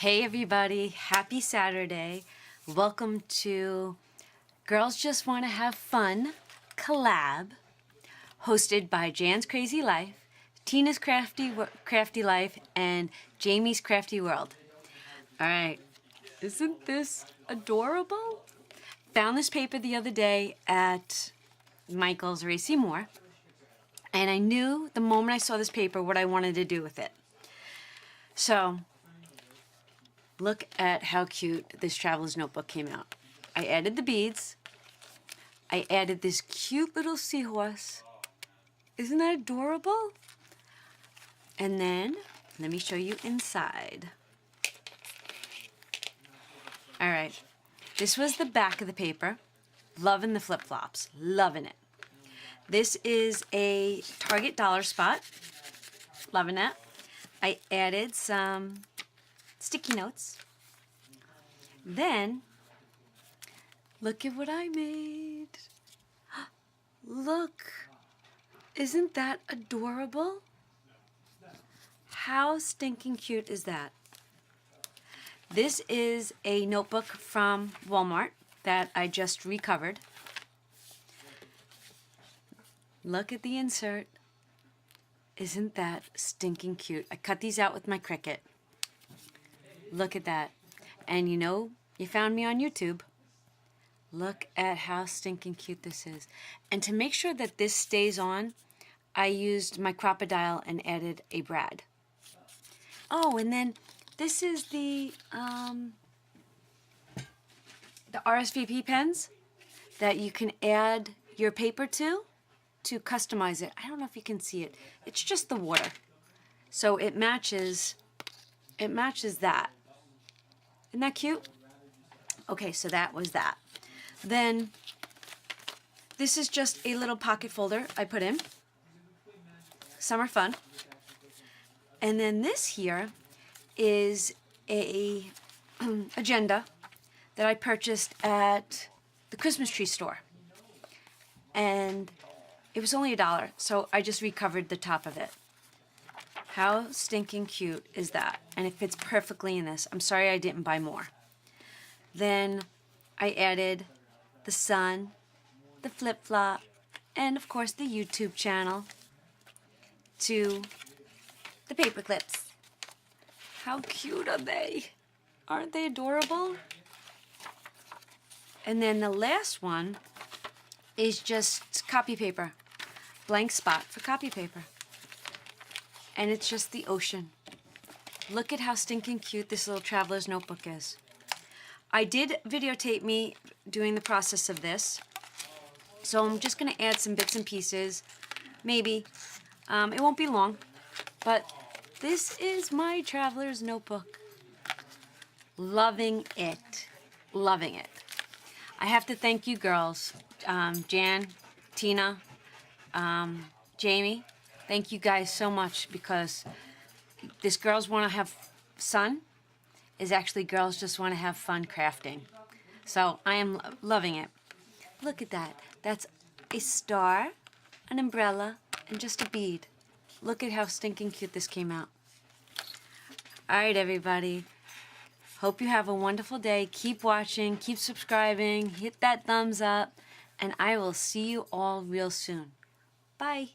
Hey everybody, happy Saturday. Welcome to Girls Just Want to Have Fun Collab, hosted by Jan's Crazy Life, Tina's Crafty Life, and Jamie's Crafty World. Alright, isn't this adorable? Found this paper the other day at Michael's or AC Moore, and I knew the moment I saw this paper what I wanted to do with it. So, look at how cute this traveler's notebook came out. I added the beads. I added this cute little seahorse. Isn't that adorable? And then, let me show you inside. Alright, this was the back of the paper. Loving the flip-flops. Loving it. This is a Target dollar spot. Loving that. I added some sticky notes. Then, look at what I made. Look. Isn't that adorable? How stinking cute is that? This is a notebook from Walmart that I just recovered. Look at the insert. Isn't that stinking cute? I cut these out with my Cricut. Look at that. And you know, you found me on YouTube. Look at how stinking cute this is. And to make sure that this stays on, I used my Crocodile and added a brad. Oh, and then this is the RSVP pens that you can add your paper to customize it. I don't know if you can see it. It's just the water. So it matches that. Isn't that cute? Okay, so that was that. Then this is just a little pocket folder I put in. Summer fun. And then this here is a agenda that I purchased at the Christmas tree store. And it was only $1, so I just recovered the top of it. How stinking cute is that? And it fits perfectly in this. I'm sorry I didn't buy more. Then I added the sun, the flip-flop, and of course the YouTube channel to the paper clips. How cute are they? Aren't they adorable? And then the last one is just copy paper. Blank spot for copy paper. And it's just the ocean. Look at how stinking cute this little traveler's notebook is. I did videotape me doing the process of this. So I'm just going to add some bits and pieces. Maybe. It won't be long. But this is my traveler's notebook. Loving it. Loving it. I have to thank you girls. Jan, Tina, Jamie. Thank you guys so much, because this Girls Want to Have Fun is actually Girls Just Want to Have Fun crafting. So I am loving it. Look at that. That's a star, an umbrella, and just a bead. Look at how stinking cute this came out. Alright everybody. Hope you have a wonderful day. Keep watching, keep subscribing, hit that thumbs up, and I will see you all real soon. Bye.